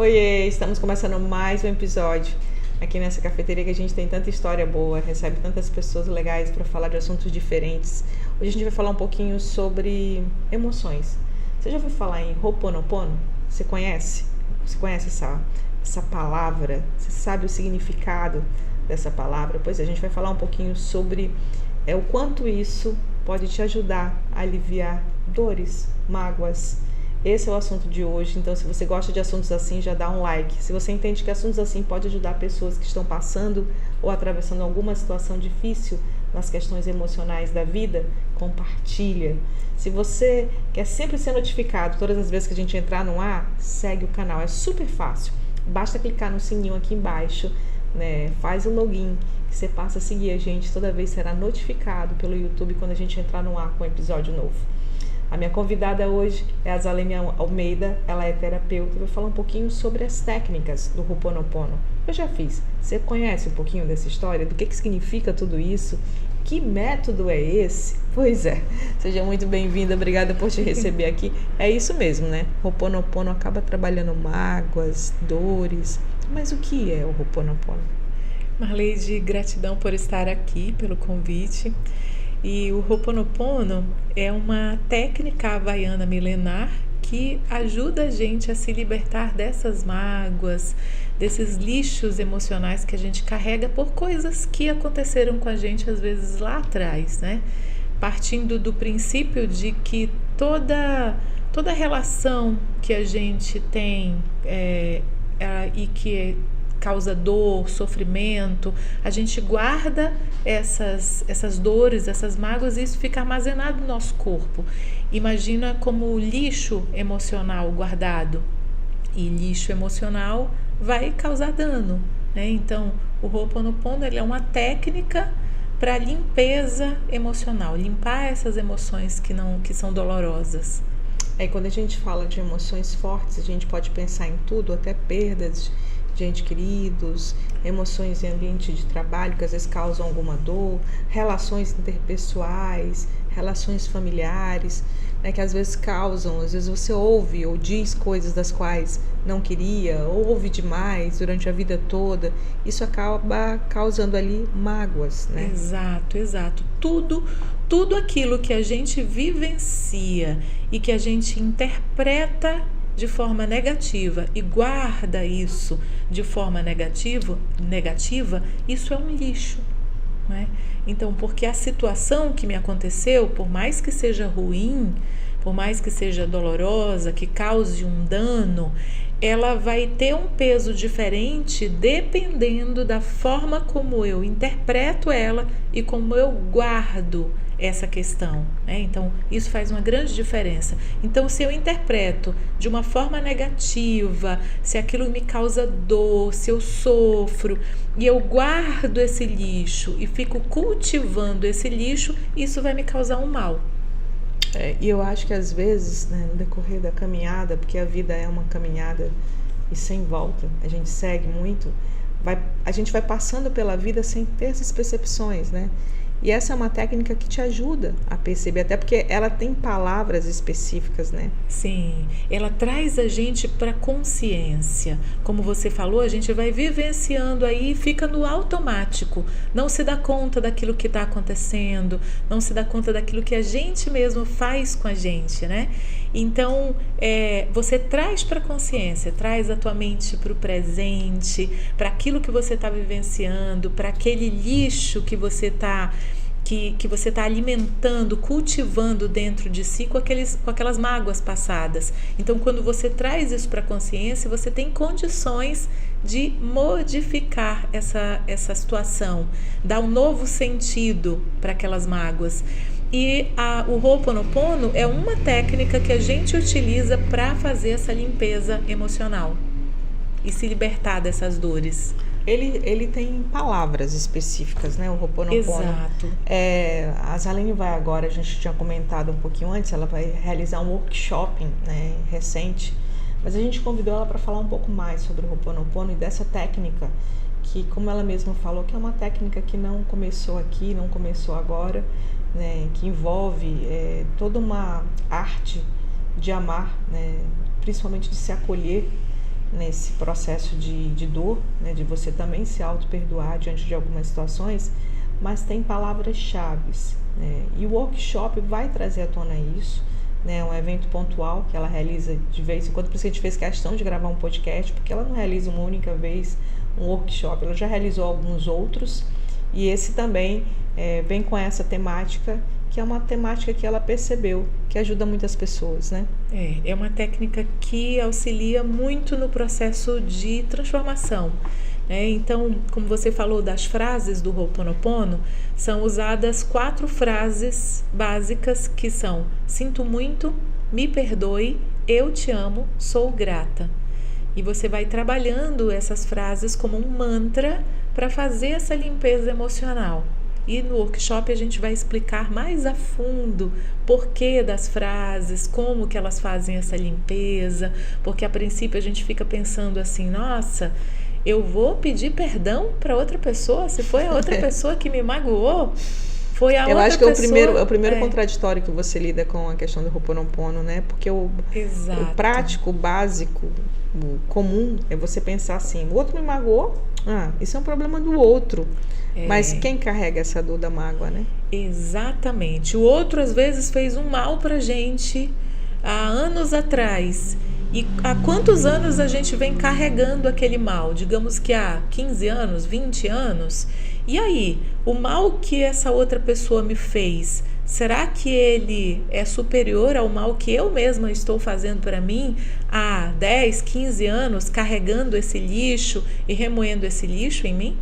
Oiê, estamos começando mais um episódio aqui nessa cafeteria que a gente tem tanta história boa, recebe tantas pessoas legais para falar de assuntos diferentes. Hoje a gente vai falar um pouquinho sobre emoções. Você já ouviu falar em Ho'oponopono? Você conhece? Você conhece essa palavra? Você sabe o significado dessa palavra? Pois é, a gente vai falar um pouquinho sobre o quanto isso pode te ajudar a aliviar dores, mágoas. Esse é o assunto de hoje, então se você gosta de assuntos assim, já dá um like. Se você entende que assuntos assim pode ajudar pessoas que estão passando ou atravessando alguma situação difícil nas questões emocionais da vida, compartilha. Se você quer sempre ser notificado todas as vezes que a gente entrar no ar, segue o canal, é super fácil. Basta clicar no sininho aqui embaixo, né? Faz o login, que você passa a seguir a gente, toda vez será notificado pelo YouTube quando a gente entrar no ar com um episódio novo. A minha convidada hoje é a Zalene Almeida, ela é terapeuta e vai falar um pouquinho sobre as técnicas do Ho'oponopono. Eu já fiz. Você conhece um pouquinho dessa história? Do que significa tudo isso? Que método é esse? Pois é, seja muito bem-vinda, obrigada por te receber aqui. É isso mesmo, né? Ho'oponopono acaba trabalhando mágoas, dores, mas o que é o Ho'oponopono? Marleide, gratidão por estar aqui, pelo convite. E o Ho'oponopono é uma técnica havaiana milenar que ajuda a gente a se libertar dessas mágoas, desses lixos emocionais que a gente carrega por coisas que aconteceram com a gente às vezes lá atrás, né? Partindo do princípio de que toda relação que a gente tem e que causa dor, sofrimento, a gente guarda essas dores, essas mágoas e isso fica armazenado no nosso corpo. Imagina como lixo emocional guardado, e lixo emocional vai causar dano, né? Então, o Ho'oponopono ele é uma técnica para limpeza emocional, limpar essas emoções que são dolorosas. Quando a gente fala de emoções fortes, a gente pode pensar em tudo, até perdas de entes queridos, emoções em ambiente de trabalho que às vezes causam alguma dor, relações interpessoais, relações familiares, né, que às vezes causam, às vezes você ouve ou diz coisas das quais não queria, ou ouve demais durante a vida toda, isso acaba causando ali mágoas, né? Exato. Tudo aquilo que a gente vivencia e que a gente interpreta de forma negativa e guarda isso de forma negativa, isso é um lixo, né? Então, porque a situação que me aconteceu, por mais que seja ruim, por mais que seja dolorosa, que cause um dano, ela vai ter um peso diferente dependendo da forma como eu interpreto ela e como eu guardo essa questão, né? Então, isso faz uma grande diferença. Então, se eu interpreto de uma forma negativa, se aquilo me causa dor, se eu sofro, e eu guardo esse lixo e fico cultivando esse lixo, isso vai me causar um mal. E eu acho que às vezes, né, no decorrer da caminhada, porque a vida é uma caminhada e sem volta, a gente segue muito, a gente vai passando pela vida sem ter essas percepções, né? E essa é uma técnica que te ajuda a perceber, até porque ela tem palavras específicas, né? Sim, ela traz a gente para consciência. Como você falou, a gente vai vivenciando aí e fica no automático. Não se dá conta daquilo que está acontecendo, não se dá conta daquilo que a gente mesmo faz com a gente, né? Então, você traz para a consciência, traz a tua mente para o presente, para aquilo que você está vivenciando, para aquele lixo que você está alimentando, cultivando dentro de si com aquelas mágoas passadas. Então, quando você traz isso para a consciência, você tem condições de modificar essa situação, dar um novo sentido para aquelas mágoas. E o Ho'oponopono é uma técnica que a gente utiliza para fazer essa limpeza emocional e se libertar dessas dores. Ele tem palavras específicas, né? O Ho'oponopono. Exato. A Zalene vai agora, a gente tinha comentado um pouquinho antes, ela vai realizar um workshop, né, recente, mas a gente convidou ela para falar um pouco mais sobre o Ho'oponopono e dessa técnica, que, como ela mesma falou, que é uma técnica que não começou aqui, não começou agora, né, que envolve toda uma arte de amar, né, principalmente de se acolher nesse processo de dor, né, de você também se auto-perdoar diante de algumas situações, mas tem palavras-chave, né, e o workshop vai trazer à tona isso, né, um evento pontual que ela realiza de vez em quando, por isso que a gente fez questão de gravar um podcast, porque ela não realiza uma única vez um workshop, ela já realizou alguns outros, e esse também vem com essa temática, que é uma temática que ela percebeu que ajuda muitas pessoas, né? É uma técnica que auxilia muito no processo de transformação. Então, como você falou das frases do Ho'oponopono, são usadas 4 frases básicas que são: sinto muito, me perdoe, eu te amo, sou grata. E você vai trabalhando essas frases como um mantra para fazer essa limpeza emocional. E no workshop a gente vai explicar mais a fundo porquê das frases, como que elas fazem essa limpeza, porque a princípio a gente fica pensando assim, nossa, eu vou pedir perdão para outra pessoa, se foi a outra pessoa que me magoou, foi a outra pessoa. Eu acho que é o primeiro contraditório que você lida com a questão do Ho'oponopono, né? Porque o prático, o básico, o comum é você pensar assim, o outro me magoou, isso é um problema do outro. Mas quem carrega essa dor da mágoa, né? Exatamente. O outro, às vezes, fez um mal pra gente há anos atrás. E há quantos anos a gente vem carregando aquele mal? Digamos que há 15 anos, 20 anos. E aí, o mal que essa outra pessoa me fez, será que ele é superior ao mal que eu mesma estou fazendo para mim há 10, 15 anos, carregando esse lixo e remoendo esse lixo em mim?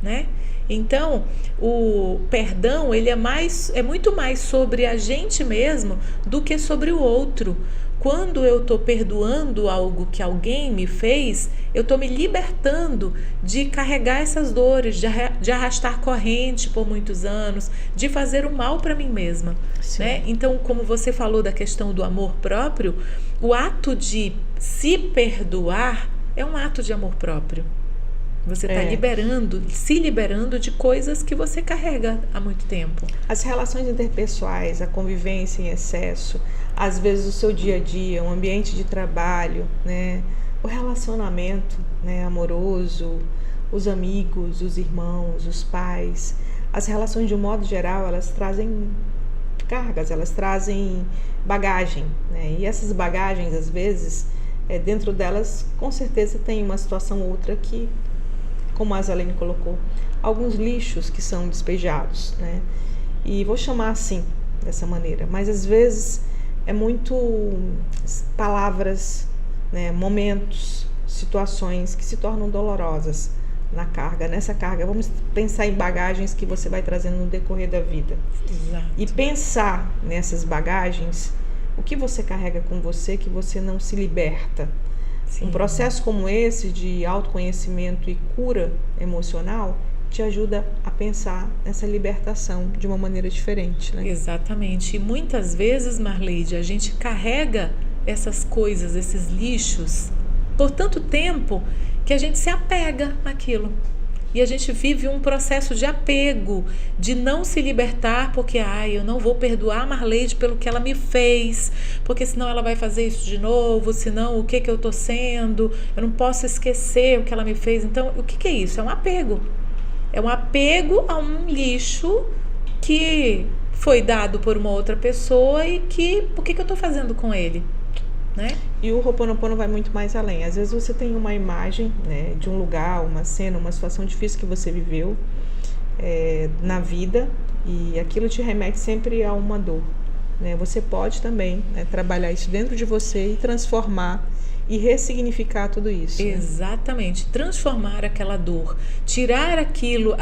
Né? Então, o perdão, ele é muito mais sobre a gente mesmo do que sobre o outro. Quando eu estou perdoando algo que alguém me fez, eu estou me libertando de carregar essas dores, de arrastar corrente por muitos anos, de fazer o mal para mim mesma. Né? Então, como você falou da questão do amor próprio, o ato de se perdoar é um ato de amor próprio. Você está se liberando de coisas que você carrega há muito tempo. As relações interpessoais, a convivência em excesso, às vezes o seu dia a dia, um ambiente de trabalho, né? O relacionamento, né, amoroso, os amigos, os irmãos, os pais. As relações, de um modo geral, elas trazem cargas, elas trazem bagagem, né? E essas bagagens, às vezes, dentro delas, com certeza tem uma situação ou outra que, como a Zalene colocou, alguns lixos que são despejados, né? E vou chamar assim, dessa maneira, mas às vezes é muito palavras, né, momentos, situações que se tornam dolorosas nessa carga. Vamos pensar em bagagens que você vai trazendo no decorrer da vida. Exato. E pensar nessas bagagens, o que você carrega com você que você não se liberta. Sim. Um processo como esse de autoconhecimento e cura emocional te ajuda a pensar nessa libertação de uma maneira diferente, né? Exatamente. E muitas vezes, Marleide, a gente carrega essas coisas, esses lixos, por tanto tempo que a gente se apega naquilo. E a gente vive um processo de apego, de não se libertar, porque eu não vou perdoar a Marleide pelo que ela me fez, porque senão ela vai fazer isso de novo, senão o que eu estou sendo, eu não posso esquecer o que ela me fez. Então, o que é isso? É um apego. É um apego a um lixo que foi dado por uma outra pessoa e que, o que eu estou fazendo com ele? Né? E o Ho'oponopono vai muito mais além. Às vezes você tem uma imagem, né, de um lugar, uma cena, uma situação difícil que você viveu na vida, e aquilo te remete sempre a uma dor, né? Você pode também, né, trabalhar isso dentro de você e transformar e ressignificar tudo isso. Exatamente, né? Transformar aquela dor, tirar aquilo,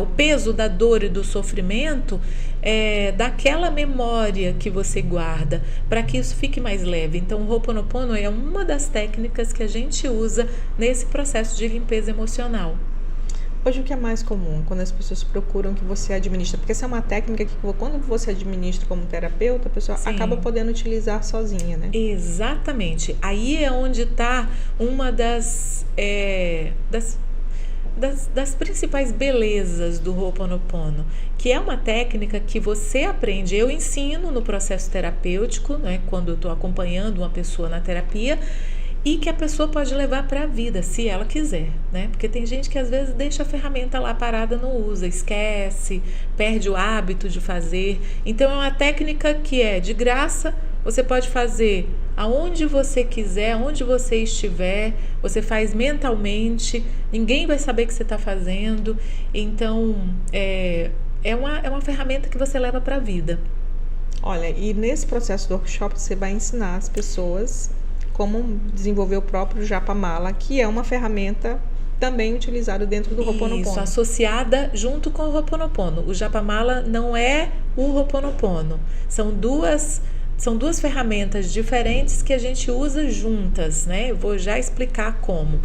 o peso da dor e do sofrimento daquela memória que você guarda, para que isso fique mais leve. Então o Ho'oponopono é uma das técnicas que a gente usa nesse processo de limpeza emocional. Hoje o que é mais comum quando as pessoas procuram que você administra? Porque essa é uma técnica que quando você administra como terapeuta, a pessoa acaba podendo utilizar sozinha, né? Exatamente. Aí é onde está uma das principais belezas do Ho'oponopono, que é uma técnica que você aprende. Eu ensino no processo terapêutico, né, quando eu estou acompanhando uma pessoa na terapia, e que a pessoa pode levar para a vida, se ela quiser, né? Porque tem gente que às vezes deixa a ferramenta lá parada, não usa, esquece, perde o hábito de fazer. Então é uma técnica que é de graça, você pode fazer aonde você quiser, onde você estiver, você faz mentalmente, ninguém vai saber que você está fazendo. Então é uma ferramenta que você leva para a vida. Olha, e nesse processo do workshop você vai ensinar as pessoas como desenvolver o próprio Japamala, que é uma ferramenta também utilizada dentro do Ho'oponopono. Isso, associada junto com o Ho'oponopono. O Japamala não é o Ho'oponopono. São duas ferramentas diferentes que a gente usa juntas, né? Eu vou já explicar como.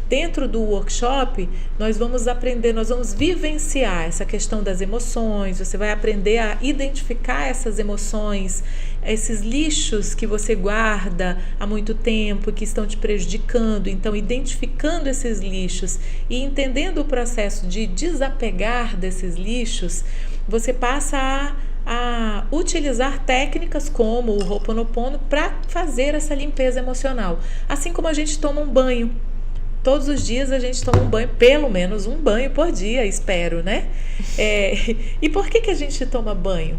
Dentro do workshop, nós vamos aprender, nós vamos vivenciar essa questão das emoções, você vai aprender a identificar essas emoções, esses lixos que você guarda há muito tempo, que estão te prejudicando. Então, identificando esses lixos e entendendo o processo de desapegar desses lixos, você passa a utilizar técnicas como o Ho'oponopono para fazer essa limpeza emocional. Assim como a gente toma um banho. Todos os dias a gente toma um banho, pelo menos um banho por dia, espero, né? E por que a gente toma banho?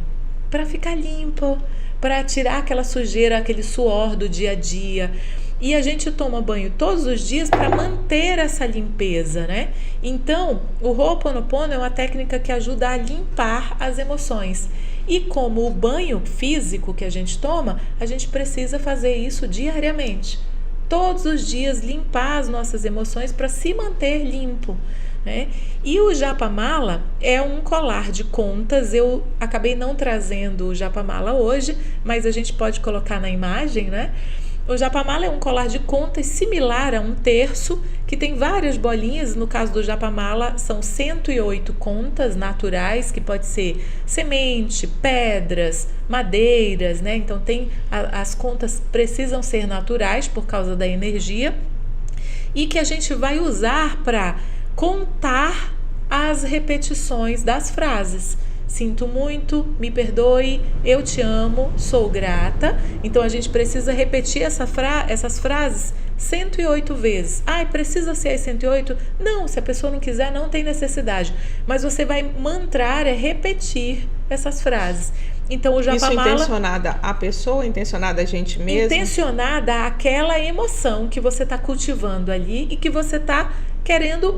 Para ficar limpo, para tirar aquela sujeira, aquele suor do dia a dia. E a gente toma banho todos os dias para manter essa limpeza, né? Então, o Ho'oponopono é uma técnica que ajuda a limpar as emoções. E como o banho físico que a gente toma, a gente precisa fazer isso diariamente. Todos os dias limpar as nossas emoções para se manter limpo, né? E o Japamala é um colar de contas. Eu acabei não trazendo o Japamala hoje, mas a gente pode colocar na imagem, né? O Japamala é um colar de contas similar a um terço, que tem várias bolinhas. No caso do Japamala, são 108 contas naturais, que pode ser semente, pedras, madeiras, né? Então as contas precisam ser naturais por causa da energia, e que a gente vai usar para contar as repetições das frases. Sinto muito, me perdoe, eu te amo, sou grata. Então a gente precisa repetir essas frases 108 vezes. Precisa ser as 108? Não, se a pessoa não quiser, não tem necessidade. Mas você vai mantrar, repetir essas frases. Então o Japamala... Isso intencionada à pessoa, intencionada a gente mesmo? Intencionada àquela emoção que você está cultivando ali e que você está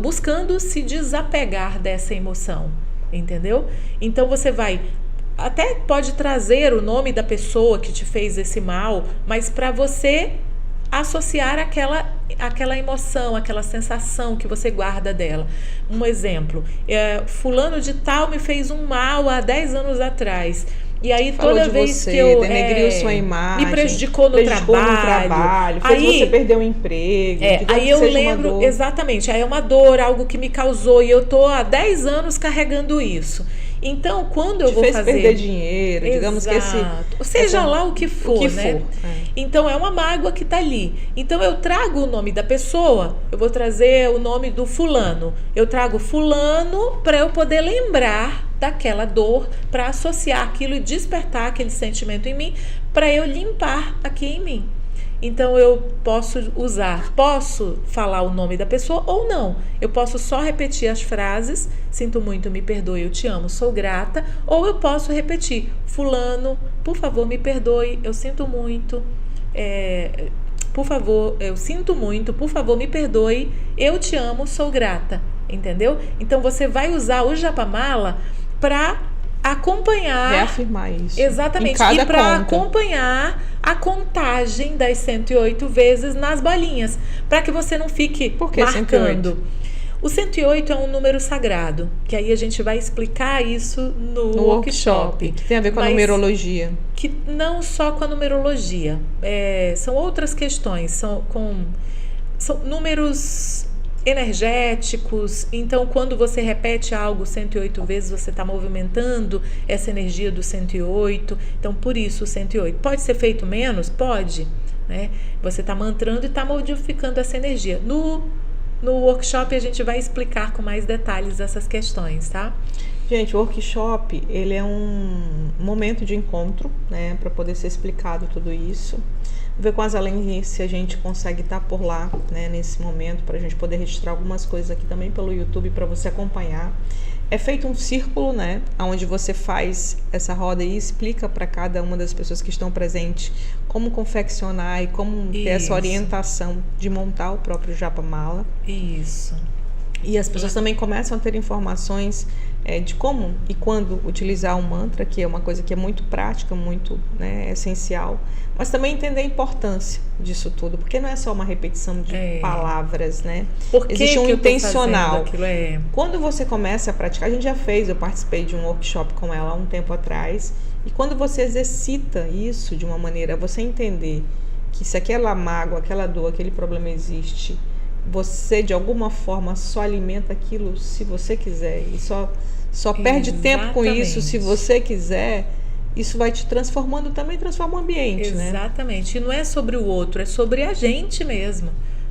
buscando se desapegar dessa emoção. Entendeu? Então você até pode trazer o nome da pessoa que te fez esse mal, mas para você associar aquela emoção, aquela sensação que você guarda dela. Um exemplo, fulano de tal me fez um mal há 10 anos atrás. E aí toda vez que eu denegriu sua imagem, me prejudicou no trabalho, fez você perder o emprego. Aí eu lembro exatamente, aí é uma dor, algo que me causou, e eu tô há 10 anos carregando isso. Então, quando eu vou fazer... perder dinheiro, digamos que seja lá o que for, né? Então, é uma mágoa que tá ali. Então, eu trago o nome da pessoa, eu vou trazer o nome do fulano. Eu trago fulano para eu poder lembrar daquela dor, para associar aquilo e despertar aquele sentimento em mim, para eu limpar aqui em mim. Então eu posso falar o nome da pessoa ou não. Eu posso só repetir as frases: sinto muito, me perdoe, eu te amo, sou grata. Ou eu posso repetir: fulano, por favor, me perdoe, eu sinto muito, por favor, eu sinto muito, por favor, me perdoe, eu te amo, sou grata. Entendeu? Então você vai usar o Japamala para acompanhar, reafirmar isso. Exatamente. E para acompanhar a contagem das 108 vezes nas bolinhas, para que você não fique marcando. 108? O 108 é um número sagrado, que aí a gente vai explicar isso no workshop. Que tem a ver com a numerologia. Que não só com a numerologia. São outras questões, são números energéticos. Então, quando você repete algo 108 vezes, você está movimentando essa energia do 108. Então, por isso o 108. Pode ser feito menos? Pode, né? Você está mantrando e está modificando essa energia. No workshop a gente vai explicar com mais detalhes essas questões, tá? Gente, o workshop, ele é um momento de encontro, né, para poder ser explicado tudo isso. ver com as Alene se a gente consegue estar por lá, né, nesse momento, para a gente poder registrar algumas coisas aqui também pelo YouTube para você acompanhar. É feito um círculo, né, onde você faz essa roda e explica para cada uma das pessoas que estão presentes como confeccionar e como ter essa orientação de montar o próprio Japamala. Isso. E as pessoas também começam a ter informações de como e quando utilizar um mantra, que é uma coisa que é muito prática, muito, né, essencial, mas também entender a importância disso tudo, porque não é só uma repetição de palavras, né? Existe um intencional. Quando você começa a praticar, a gente já fez, eu participei de um workshop com ela há um tempo atrás, e quando você exercita isso de uma maneira, você entender que se aquela mágoa, aquela dor, aquele problema existe, você de alguma forma só alimenta aquilo se você quiser e só perde tempo com isso se você quiser. Isso vai te transformando, também transforma o ambiente, né? Exatamente. E não é sobre o outro, é sobre a gente mesmo,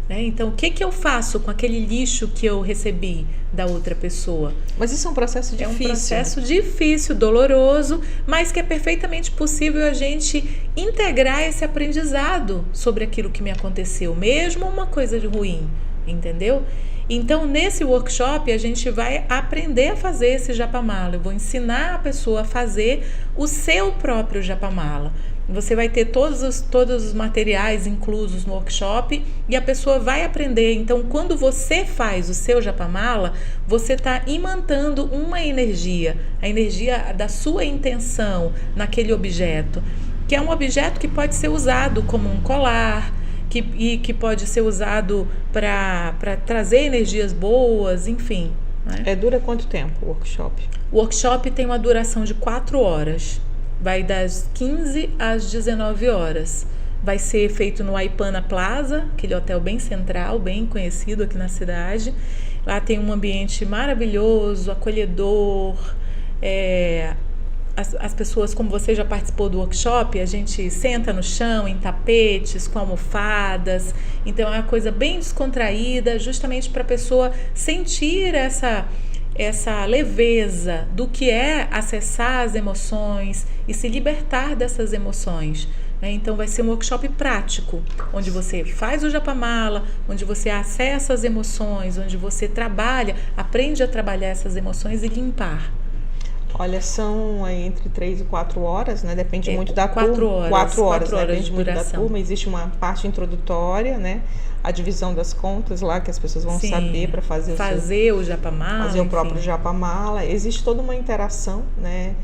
né? Então, o que eu faço com aquele lixo que eu recebi da outra pessoa? Mas isso é um processo difícil. É um processo difícil, doloroso, mas que é perfeitamente possível a gente integrar esse aprendizado sobre aquilo que me aconteceu, mesmo uma coisa de ruim, entendeu? Então, nesse workshop, a gente vai aprender a fazer esse Japamala. Eu vou ensinar a pessoa a fazer o seu próprio Japamala. Você vai ter todos os materiais inclusos no workshop e a pessoa vai aprender. Então, quando você faz o seu Japamala, você está imantando uma energia, a energia da sua intenção naquele objeto, que é um objeto que pode ser usado como um colar, que pode ser usado para trazer energias boas, enfim. Né? Dura quanto tempo o workshop? O workshop tem uma duração de 4 horas. Vai das 15 às 19 horas. Vai ser feito no Aipana Plaza, aquele hotel bem central, bem conhecido aqui na cidade. Lá tem um ambiente maravilhoso, acolhedor. As pessoas, como você já participou do workshop, a gente senta no chão, em tapetes, com almofadas. Então é uma coisa bem descontraída, justamente para a pessoa sentir essa leveza do que é acessar as emoções e se libertar dessas emoções. Então vai ser um workshop prático, onde você faz o Japamala, onde você acessa as emoções, onde você aprende a trabalhar essas emoções e limpar. Olha, são entre 3 e 4 horas, né? Depende muito da turma. 4 horas. 4 horas, né? Depende muito da turma. Existe uma parte introdutória, né? A divisão das contas lá, que as pessoas vão saber para fazer o Japamala. Fazer o próprio Japamala. Existe toda uma interação, né?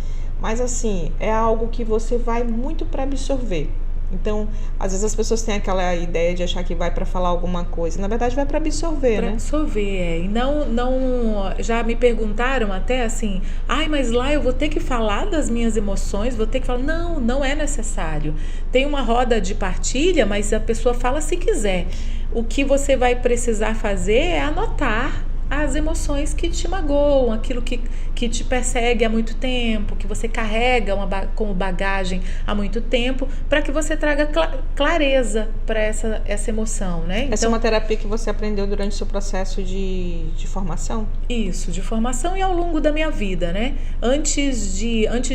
Mas, assim, é algo que você vai muito para absorver. Então, às vezes as pessoas têm aquela ideia de achar que vai para falar alguma coisa. Na verdade, vai para absorver, né? Para absorver, E não... Já me perguntaram até assim... mas lá eu vou ter que falar das minhas emoções? Vou ter que falar... Não é necessário. Tem uma roda de partilha, mas a pessoa fala se quiser. O que você vai precisar fazer é anotar as emoções que te magoam, aquilo que te persegue há muito tempo, que você carrega como bagagem há muito tempo, para que você traga clareza para essa emoção, né? Essa é uma terapia que você aprendeu durante o seu processo de formação? Isso, de formação e ao longo da minha vida, né? Antes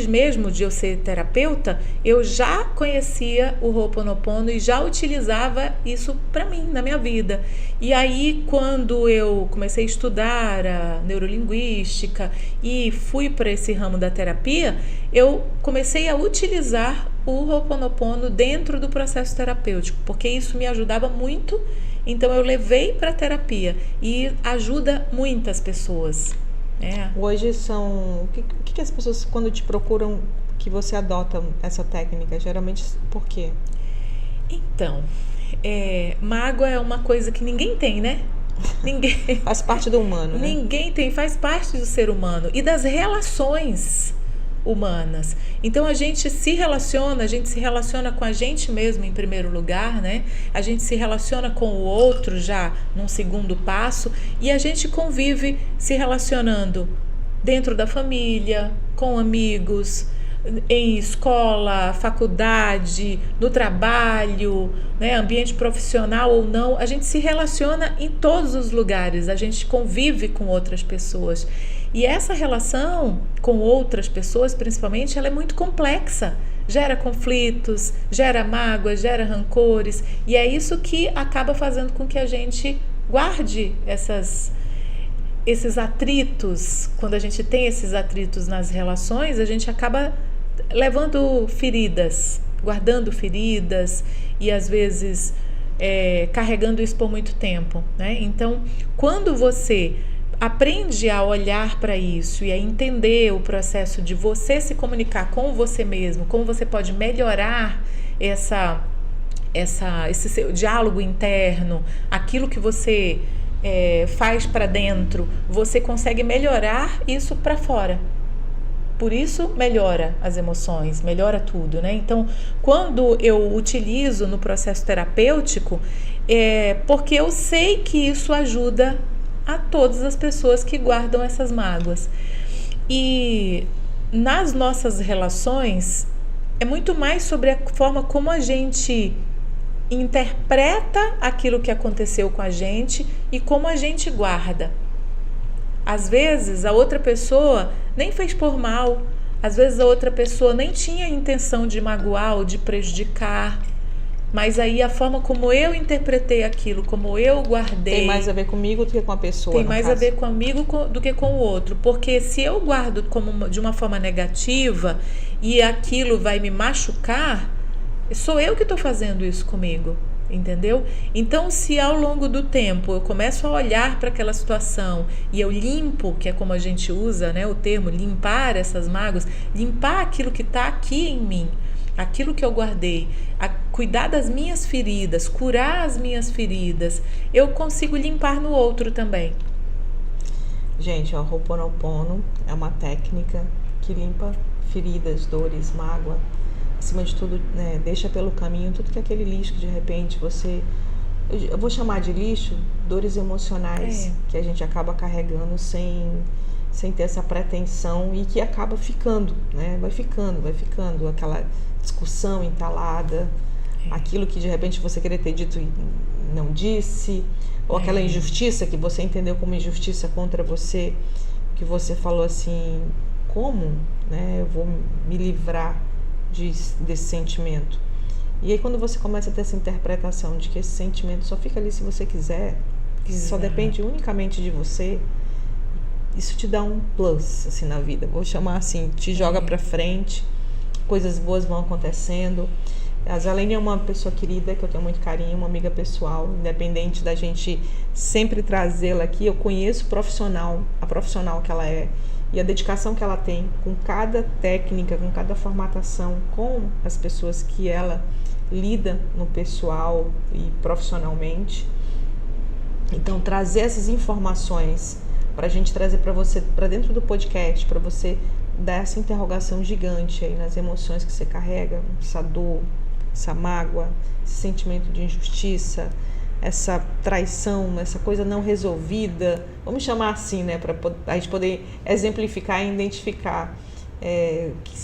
mesmo de eu ser terapeuta, eu já conhecia o Ho'oponopono e já utilizava isso para mim, na minha vida. E aí, quando eu comecei a estudar a neurolinguística e fui para esse ramo da terapia, eu comecei a utilizar o Ho'oponopono dentro do processo terapêutico, porque isso me ajudava muito, então eu levei para a terapia e ajuda muitas pessoas. Hoje são... O que as pessoas, quando te procuram, que você adota essa técnica? Geralmente, por quê? Então, mágoa é uma coisa que ninguém tem, né? Ninguém faz parte do humano, né? Ninguém tem, faz parte do ser humano e das relações humanas. Então a gente se relaciona com a gente mesmo em primeiro lugar, né? A gente se relaciona com o outro já num segundo passo e a gente convive se relacionando dentro da família, com amigos, em escola, faculdade, no trabalho, né, ambiente profissional ou não, a gente se relaciona em todos os lugares, a gente convive com outras pessoas. E essa relação com outras pessoas, principalmente, ela é muito complexa. gera conflitos, gera mágoas, gera rancores, e é isso que acaba fazendo com que a gente guarde esses atritos. Quando a gente tem esses atritos nas relações, a gente acaba levando feridas, guardando feridas e às vezes carregando isso por muito tempo, né? Então, quando você aprende a olhar para isso e a entender o processo de você se comunicar com você mesmo, como você pode melhorar esse seu diálogo interno, aquilo que você faz para dentro, você consegue melhorar isso para fora. Por isso melhora as emoções, melhora tudo, né? Então, quando eu utilizo no processo terapêutico, porque eu sei que isso ajuda a todas as pessoas que guardam essas mágoas. E nas nossas relações, é muito mais sobre a forma como a gente interpreta aquilo que aconteceu com a gente e como a gente guarda. Às vezes a outra pessoa nem fez por mal, às vezes a outra pessoa nem tinha intenção de magoar ou de prejudicar, mas aí a forma como eu interpretei aquilo, como eu guardei... Tem mais a ver comigo do que com a pessoa, Tem mais a ver comigo do que com o outro, porque se eu guardo de uma forma negativa e aquilo vai me machucar, sou eu que estou fazendo isso comigo. Entendeu? Então, se ao longo do tempo eu começo a olhar para aquela situação e eu limpo, que é como a gente usa, né, o termo limpar essas mágoas, limpar aquilo que está aqui em mim, aquilo que eu guardei, cuidar das minhas feridas, curar as minhas feridas, eu consigo limpar no outro também. Gente, o Ho'oponopono é uma técnica que limpa feridas, dores, mágoa. Acima de tudo, né, deixa pelo caminho tudo que é aquele lixo que de repente eu vou chamar de lixo, dores emocionais que a gente acaba carregando sem ter essa pretensão e que acaba ficando, né? Vai ficando aquela discussão entalada, aquilo que de repente você queria ter dito e não disse, ou aquela injustiça que você entendeu como injustiça contra você, que você falou assim, como, né, eu vou me livrar desse sentimento. E aí quando você começa a ter essa interpretação de que esse sentimento só fica ali se você quiser, que só depende unicamente de você, isso te dá um plus assim na vida, vou chamar assim, te joga pra frente, coisas boas vão acontecendo. A Zalene é uma pessoa querida, que eu tenho muito carinho, uma amiga pessoal, independente da gente sempre trazê-la aqui, eu conheço a profissional que ela é, e a dedicação que ela tem com cada técnica, com cada formatação, com as pessoas que ela lida no pessoal e profissionalmente. Então, trazer essas informações para a gente trazer para você, para dentro do podcast, para você dar essa interrogação gigante aí nas emoções que você carrega, essa dor, essa mágoa, esse sentimento de injustiça, essa traição, essa coisa não resolvida, vamos chamar assim, né, para a gente poder exemplificar e identificar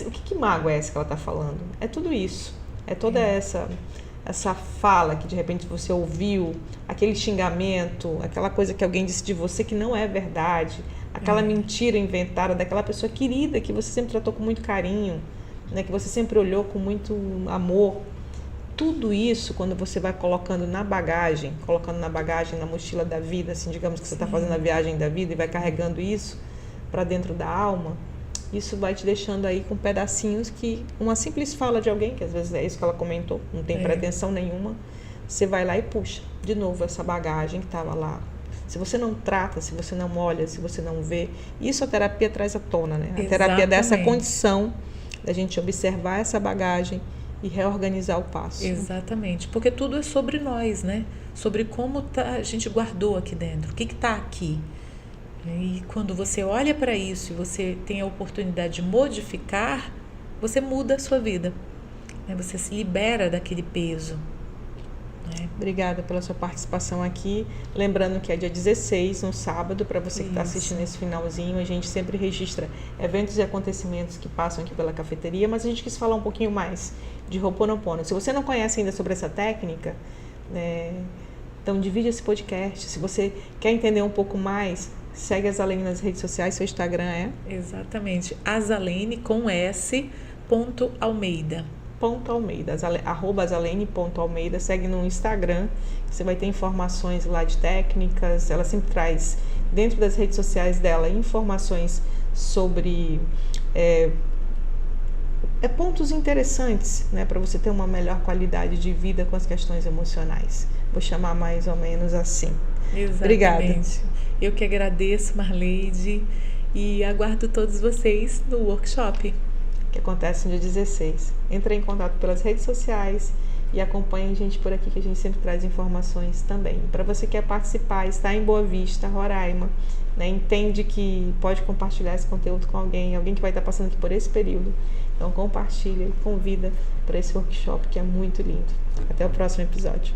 o que mágoa é essa que ela está falando. É tudo isso, é toda essa fala que de repente você ouviu, aquele xingamento, aquela coisa que alguém disse de você que não é verdade, aquela mentira inventada daquela pessoa querida que você sempre tratou com muito carinho, né, que você sempre olhou com muito amor. Tudo isso, quando você vai colocando na bagagem, na mochila da vida, assim, digamos que você está fazendo a viagem da vida e vai carregando isso para dentro da alma, isso vai te deixando aí com pedacinhos que uma simples fala de alguém, que às vezes é isso que ela comentou, não tem pretensão nenhuma, você vai lá e puxa de novo essa bagagem que estava lá. Se você não trata, se você não olha, se você não vê, isso a terapia traz à tona, né? A terapia dá essa condição da gente observar essa bagagem e reorganizar o passo. Exatamente, porque tudo é sobre nós, né? Sobre como a gente guardou aqui dentro, o que está aqui. E quando você olha para isso e você tem a oportunidade de modificar, você muda a sua vida, né? Você se libera daquele peso. Obrigada pela sua participação aqui. Lembrando que é dia 16, no sábado, para você que está assistindo esse finalzinho, a gente sempre registra eventos e acontecimentos que passam aqui pela cafeteria, mas a gente quis falar um pouquinho mais de Ho'oponopono. Se você não conhece ainda sobre essa técnica, então divide esse podcast. Se você quer entender um pouco mais, segue a Zalene nas redes sociais, seu Instagram é? Exatamente, Azalene com S. Almeida. @azalene.almeida, @azalene.almeida. Segue no Instagram, você vai ter informações lá de técnicas. Ela sempre traz dentro das redes sociais dela informações sobre pontos interessantes, né, para você ter uma melhor qualidade de vida com as questões emocionais. Vou chamar mais ou menos assim. Exatamente. Obrigada. Eu que agradeço, Marleide, e aguardo todos vocês no workshop. Que acontece no dia 16. Entre em contato pelas redes sociais e acompanhe a gente por aqui, que a gente sempre traz informações também. Para você que quer participar, está em Boa Vista, Roraima, né, entende que pode compartilhar esse conteúdo com alguém que vai estar passando aqui por esse período. Então compartilha e convida para esse workshop que é muito lindo. Até o próximo episódio.